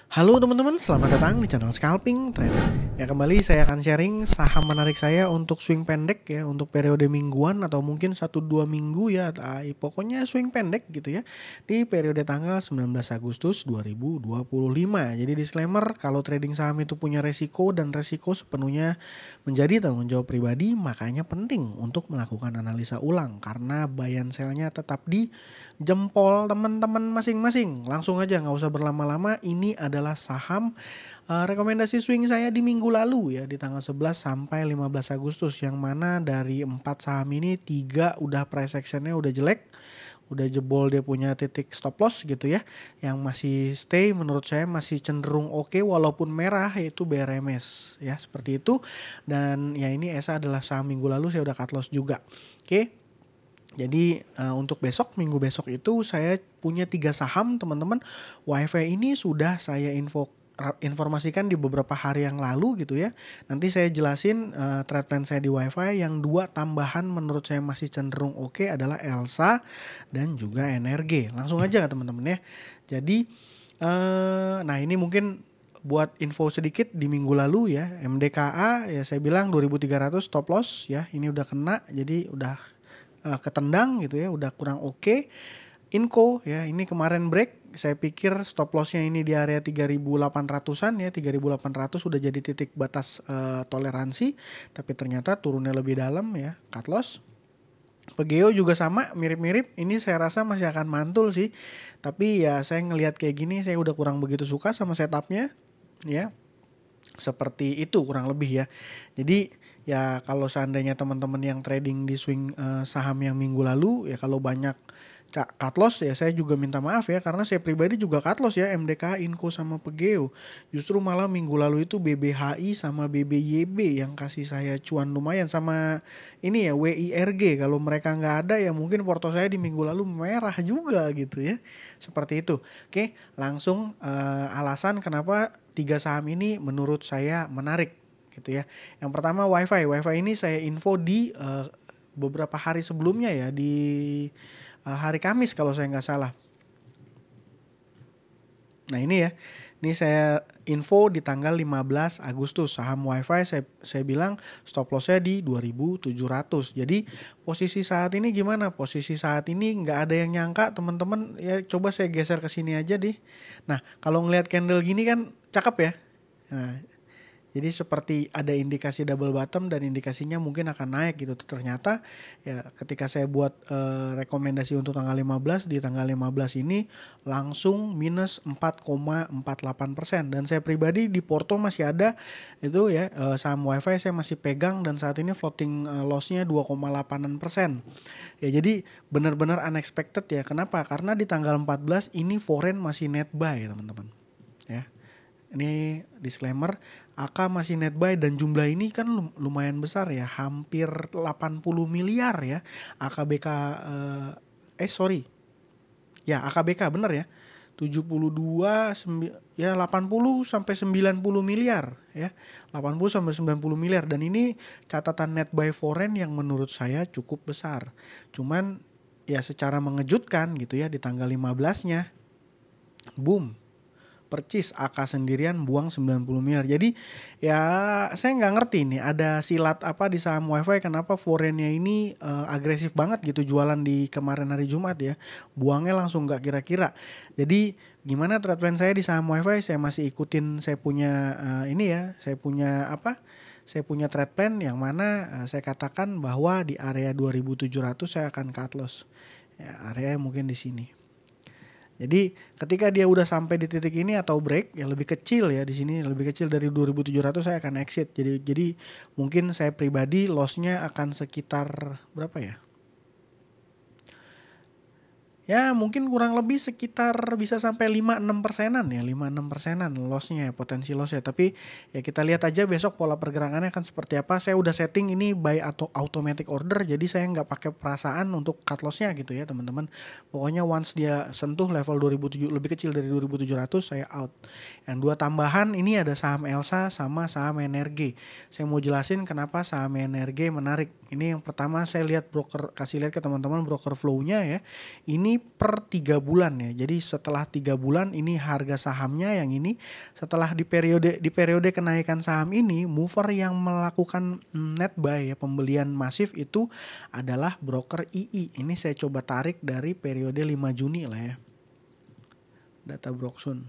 Halo teman-teman, selamat datang di channel Scalping Trader. Ya kembali saya akan sharing saham menarik saya untuk swing pendek ya, untuk periode mingguan atau mungkin 1-2 minggu ya, pokoknya swing pendek gitu ya. Di periode tanggal 19 Agustus 2025. Jadi disclaimer, kalau trading saham itu punya resiko dan resiko sepenuhnya menjadi tanggung jawab pribadi, makanya penting untuk melakukan analisa ulang karena buy and sell-nya tetap di jempol teman-teman masing-masing. Langsung aja, nggak usah berlama-lama. Ini adalah saham rekomendasi swing saya di minggu lalu ya, di tanggal 11 sampai 15 Agustus, yang mana dari 4 saham ini 3 udah price actionnya udah jelek, udah jebol dia punya titik stop loss gitu ya. Yang masih stay menurut saya masih cenderung oke walaupun merah, yaitu BRMS ya, seperti itu. Dan ya ini ESA adalah saham minggu lalu saya udah cut loss juga. Oke. Jadi untuk besok, minggu besok itu saya punya 3 saham teman-teman. WiFi ini sudah saya informasikan di beberapa hari yang lalu gitu ya. Nanti saya jelasin trade plan saya di WiFi. Yang 2 tambahan menurut saya masih cenderung oke adalah Elsa dan juga NRG. Langsung aja teman-teman ya. Jadi nah ini mungkin buat info sedikit di minggu lalu ya, MDKA ya saya bilang 2300 stop loss ya. Ini udah kena, jadi udah ketendang gitu ya, udah kurang oke. Inco ya, ini kemarin break, saya pikir stop lossnya ini di area 3800-an ya, 3800 udah jadi titik batas toleransi, tapi ternyata turunnya lebih dalam ya, cut loss. Pegeo juga sama, mirip-mirip, ini saya rasa masih akan mantul sih, tapi ya saya ngelihat kayak gini saya udah kurang begitu suka sama setupnya ya. Seperti itu kurang lebih ya. Jadi ya kalau seandainya teman-teman yang trading di swing saham yang minggu lalu ya, kalau banyak cut loss ya saya juga minta maaf ya, karena saya pribadi juga cut loss ya, MDK, Inco sama Pegeo. Justru malah minggu lalu itu BBHI sama BBYB yang kasih saya cuan lumayan, sama ini ya WIRG. Kalau mereka nggak ada ya mungkin porto saya di minggu lalu merah juga gitu ya. Seperti itu. Oke, langsung alasan kenapa 3 saham ini menurut saya menarik gitu ya. Yang pertama WiFi. WiFi ini saya info di beberapa hari sebelumnya ya, di hari Kamis kalau saya nggak salah. Nah ini ya, ini saya info di tanggal 15 Agustus saham WiFi, saya bilang stop lossnya di 2700. Jadi posisi saat ini gimana? Posisi saat ini nggak ada yang nyangka teman-teman ya. Coba saya geser ke sini aja deh. Nah kalau ngelihat candle gini kan cakep ya. Nah, jadi seperti ada indikasi double bottom dan indikasinya mungkin akan naik gitu. Ternyata ya ketika saya buat rekomendasi untuk tanggal 15, di tanggal 15 ini langsung minus 4,48%. Dan saya pribadi di porto masih ada itu ya, saham WiFi saya masih pegang dan saat ini floating lossnya 2,8%. Ya jadi benar-benar unexpected ya. Kenapa? Karena di tanggal 14 ini foreign masih net buy teman-teman. Ya. Ini disclaimer, AK masih net buy dan jumlah ini kan lumayan besar ya, hampir 80 miliar ya. AKBK Ya, AKBK bener ya. 72 ya 80 sampai 90 miliar ya. 80 sampai 90 miliar, dan ini catatan net buy foreign yang menurut saya cukup besar. Cuman ya secara mengejutkan gitu ya, di tanggal 15-nya boom, percis AK sendirian buang 90 miliar. Jadi ya saya nggak ngerti nih ada silat apa di saham WiFi, kenapa foreignnya ini agresif banget gitu jualan di kemarin hari Jumat ya. Buangnya langsung nggak kira-kira. Jadi gimana trade plan saya di saham WiFi? Saya masih ikutin, saya punya ini ya, saya punya apa? Saya punya trade plan yang mana saya katakan bahwa di area 2700 saya akan cut loss. Ya, area mungkin di sini. Jadi ketika dia udah sampai di titik ini atau break ya lebih kecil ya, di sini lebih kecil dari 2700 saya akan exit. Jadi mungkin saya pribadi lossnya akan sekitar berapa ya? Ya mungkin kurang lebih sekitar bisa sampai 5-6%-an ya, 5-6%-an lossnya ya, potensi lossnya. Tapi ya kita lihat aja besok pola pergerakannya akan seperti apa. Saya udah setting ini buy atau automatic order, jadi saya nggak pakai perasaan untuk cut lossnya gitu ya teman-teman. Pokoknya once dia sentuh level 2007 lebih kecil dari 2700 saya out. Yang 2 tambahan ini ada saham Elsa sama saham NRG. Saya mau jelasin kenapa saham NRG menarik Ini yang pertama saya lihat broker, kasih lihat ke teman-teman broker flow-nya ya. Ini per 3 bulan ya. Jadi setelah 3 bulan ini harga sahamnya yang ini. Setelah di periode kenaikan saham ini, mover yang melakukan net buy ya, pembelian masif itu adalah broker II. Ini saya coba tarik dari periode 5 Juni lah ya. Data Broksun.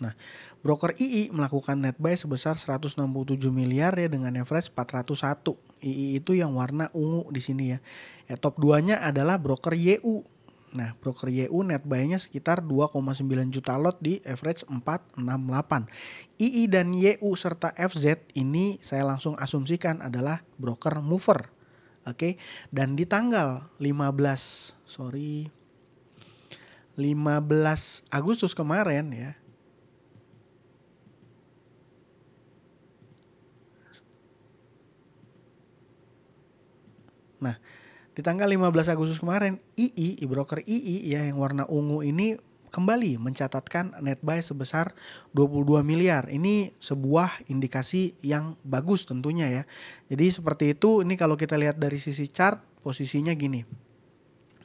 Nah, broker II melakukan net buy sebesar 167 miliar ya dengan average 401. II itu yang warna ungu di sini ya. Ya top 2-nya adalah broker YU. Nah, broker YU net buy-nya sekitar 2,9 juta lot di average 468. II dan YU serta FZ ini saya langsung asumsikan adalah broker mover. Oke. Dan di tanggal 15 Agustus kemarin ya. Nah, di tanggal 15 Agustus kemarin, broker II ya yang warna ungu ini kembali mencatatkan net buy sebesar 22 miliar. Ini sebuah indikasi yang bagus tentunya ya. Jadi seperti itu, ini kalau kita lihat dari sisi chart, posisinya gini.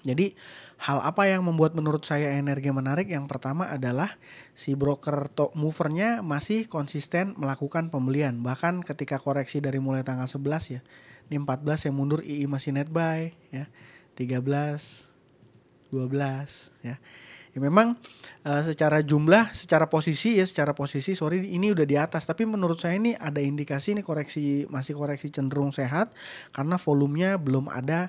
Jadi hal apa yang membuat menurut saya energi menarik? Yang pertama adalah si broker top movernya masih konsisten melakukan pembelian. Bahkan ketika koreksi dari mulai tanggal 11 ya. Ini 14 yang mundur II masih net buy ya. 13, 12 ya. Ya memang secara jumlah, secara posisi ini udah di atas. Tapi menurut saya ini ada indikasi ini masih koreksi cenderung sehat karena volumenya belum ada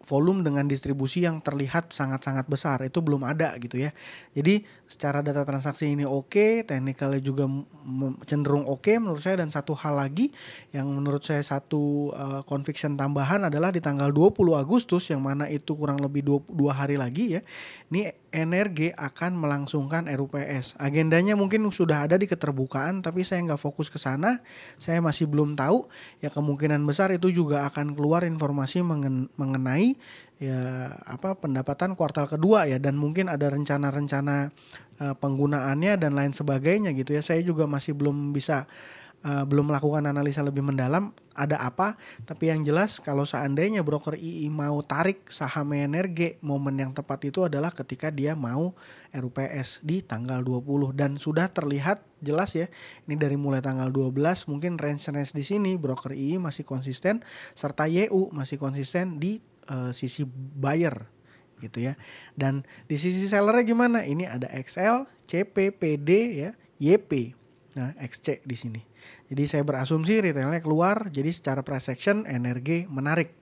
volume dengan distribusi yang terlihat sangat-sangat besar, itu belum ada gitu ya. Jadi secara data transaksi ini oke, teknikalnya juga cenderung oke menurut saya. Dan satu hal lagi yang menurut saya satu conviction tambahan adalah di tanggal 20 Agustus yang mana itu kurang lebih 2 hari lagi ya. Ini Energi akan melangsungkan RUPS. Agendanya mungkin sudah ada di keterbukaan tapi saya nggak fokus ke sana. Saya masih belum tahu. Ya kemungkinan besar itu juga akan keluar informasi mengenai ya pendapatan kuartal kedua ya, dan mungkin ada rencana-rencana penggunaannya dan lain sebagainya gitu ya. Saya juga masih belum melakukan analisa lebih mendalam ada apa, tapi yang jelas kalau seandainya broker II mau tarik saham Energi, momen yang tepat itu adalah ketika dia mau RUPS di tanggal 20 dan sudah terlihat jelas ya. Ini dari mulai tanggal 12 mungkin range di sini broker II masih konsisten serta YU masih konsisten di sisi buyer gitu ya. Dan di sisi sellernya gimana? Ini ada XL, CP, PD ya, YP. Nah, XC di sini. Jadi saya berasumsi retailnya keluar, jadi secara price action Energi menarik.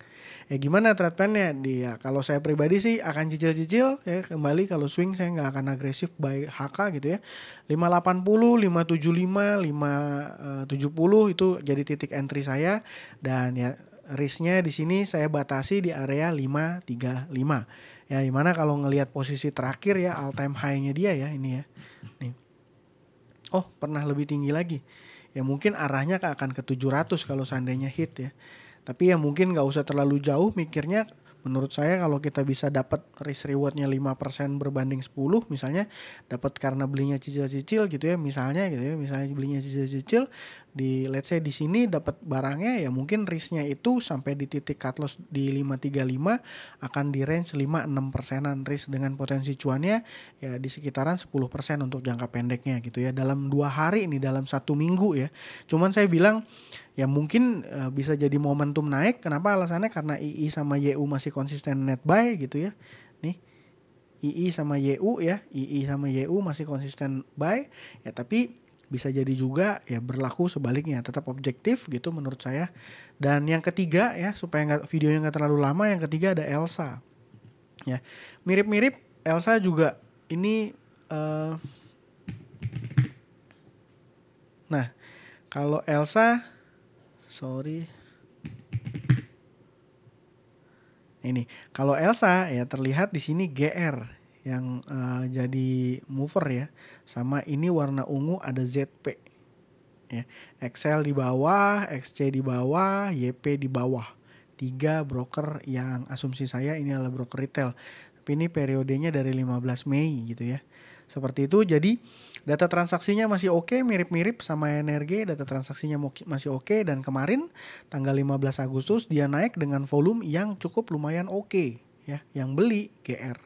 Ya gimana trade plan-nya? Dia kalau saya pribadi sih akan cicil-cicil ya, kembali kalau swing saya nggak akan agresif buy HK gitu ya. 580, 575, 570 itu jadi titik entry saya, dan ya risknya di sini saya batasi di area 535. Ya gimana kalau ngelihat posisi terakhir ya all time high-nya dia ya ini ya. Nih. Oh, pernah lebih tinggi lagi. Ya mungkin arahnya akan ke 700 kalau seandainya hit ya. Tapi ya mungkin gak usah terlalu jauh mikirnya. Menurut saya kalau kita bisa dapat risk rewardnya 5% berbanding 10 misalnya, dapat karena belinya cicil-cicil gitu ya misalnya belinya cicil-cicil di let's say di sini dapat barangnya, ya mungkin risknya itu sampai di titik cut loss di 535 akan di range 5-6%an risk dengan potensi cuannya ya di sekitaran 10% untuk jangka pendeknya gitu ya, dalam 2 hari ini, dalam 1 minggu ya. Cuman saya bilang ya mungkin bisa jadi momentum naik. Kenapa alasannya? Karena II sama YU masih konsisten net buy gitu ya. Nih II sama YU ya, II sama YU masih konsisten buy ya, tapi bisa jadi juga ya berlaku sebaliknya, tetap objektif gitu menurut saya. Dan yang ketiga ya, supaya videonya nggak terlalu lama, yang ketiga ada Elsa ya, mirip-mirip Elsa juga ini nah kalau Elsa ini kalau Elsa ya terlihat di sini GR yang jadi mover ya, sama ini warna ungu ada ZP ya, XL di bawah, XC di bawah, YP di bawah. 3 broker yang asumsi saya ini adalah broker retail, tapi ini periodenya dari 15 Mei gitu ya Seperti itu. Jadi data transaksinya masih oke, mirip-mirip sama NRG, data transaksinya masih oke, dan kemarin tanggal 15 Agustus dia naik dengan volume yang cukup lumayan oke ya, yang beli GR.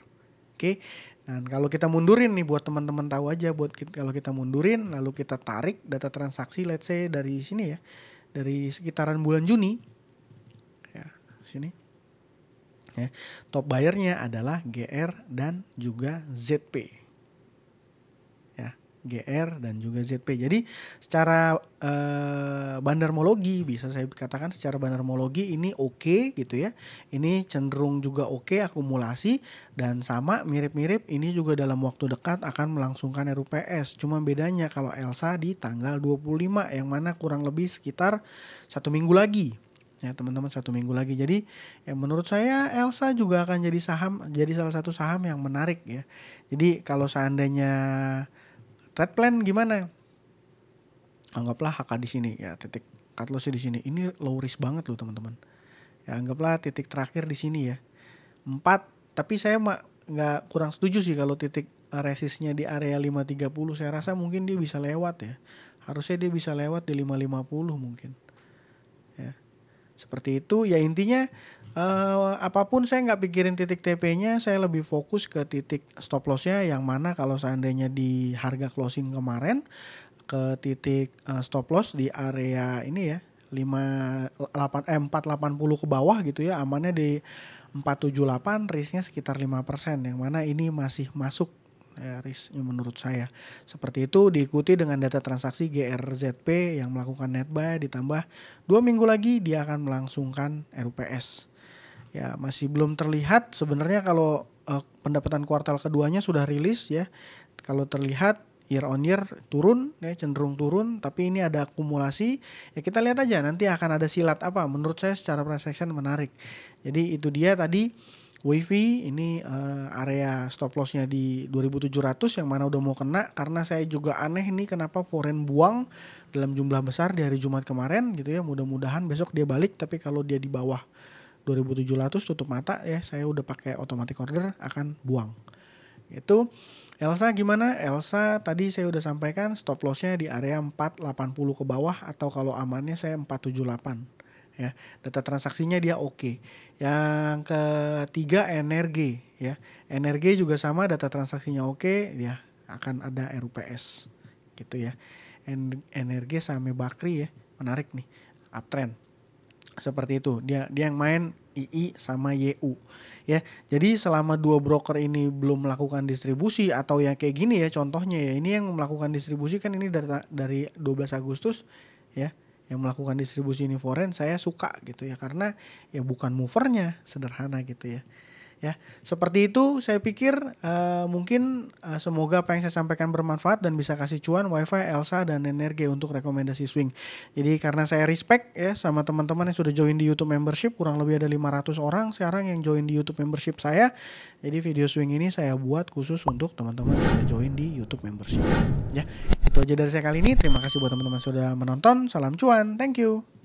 Oke. Dan kalau kita mundurin nih, buat teman-teman tahu aja, kalau kita mundurin lalu kita tarik data transaksi let's say dari sini ya, dari sekitaran bulan Juni ya, sini ya, top buyernya adalah GR dan juga ZP ya, GR dan juga ZP. Jadi secara bandarmologi, bisa saya katakan secara bandarmologi ini oke gitu ya. Ini cenderung juga oke akumulasi, dan sama mirip-mirip ini juga dalam waktu dekat akan melangsungkan RUPS. Cuma bedanya kalau Elsa di tanggal 25, yang mana kurang lebih sekitar 1 minggu lagi. Ya teman-teman, 1 minggu lagi. Jadi ya menurut saya Elsa juga akan jadi salah satu saham yang menarik ya. Jadi kalau seandainya trade plan gimana? Anggaplah HK di sini ya, titik cut loss di sini. Ini low risk banget loh teman-teman. Ya anggaplah titik terakhir di sini ya. 4, tapi saya nggak kurang setuju sih kalau titik resistnya di area 530. Saya rasa mungkin dia bisa lewat ya. Harusnya dia bisa lewat di 550 mungkin. Ya. Seperti itu ya, intinya apapun saya nggak pikirin titik TP-nya, saya lebih fokus ke titik stop loss-nya, yang mana kalau seandainya di harga closing kemarin ke titik stop loss di area ini ya 480 ke bawah gitu ya, amannya di 478, risknya sekitar 5%, yang mana ini masih masuk ya risknya menurut saya. Seperti itu, diikuti dengan data transaksi GRZP yang melakukan net buy, ditambah 2 minggu lagi dia akan melangsungkan RUPS. Ya masih belum terlihat sebenarnya kalau pendapatan kuartal keduanya sudah rilis ya. Kalau terlihat year on year turun ya, cenderung turun, tapi ini ada akumulasi. Ya kita lihat aja nanti akan ada silat apa. Menurut saya secara price action menarik. Jadi itu dia tadi WiFi ini area stop lossnya di 2700, yang mana udah mau kena, karena saya juga aneh ini kenapa foreign buang dalam jumlah besar di hari Jumat kemarin gitu ya. Mudah-mudahan besok dia balik, tapi kalau dia di bawah 2700 tutup mata ya, saya udah pakai automatic order akan buang. Itu Elsa gimana? Elsa tadi saya udah sampaikan stop lossnya di area 480 ke bawah, atau kalau amannya saya 478. Ya, data transaksinya dia oke. Yang ketiga NRG ya. NRG juga sama, data transaksinya oke, dia akan ada RUPS gitu ya. NRG sama Bakri ya, menarik nih, uptrend. Seperti itu. Dia yang main II sama YU. Ya, jadi selama 2 broker ini belum melakukan distribusi atau yang kayak gini ya contohnya ya. Ini yang melakukan distribusi kan ini dari 12 Agustus ya. Yang melakukan distribusi ini foreign, saya suka gitu ya, karena ya bukan movernya, sederhana gitu ya. Ya, seperti itu saya pikir mungkin semoga apa yang saya sampaikan bermanfaat dan bisa kasih cuan WiFi, Elsa, dan NRG untuk rekomendasi swing. Jadi karena saya respect ya sama teman-teman yang sudah join di YouTube membership, kurang lebih ada 500 orang sekarang yang join di YouTube membership saya. Jadi video swing ini saya buat khusus untuk teman-teman yang sudah join di YouTube membership. Ya, itu aja dari saya kali ini. Terima kasih buat teman-teman sudah menonton. Salam cuan, thank you.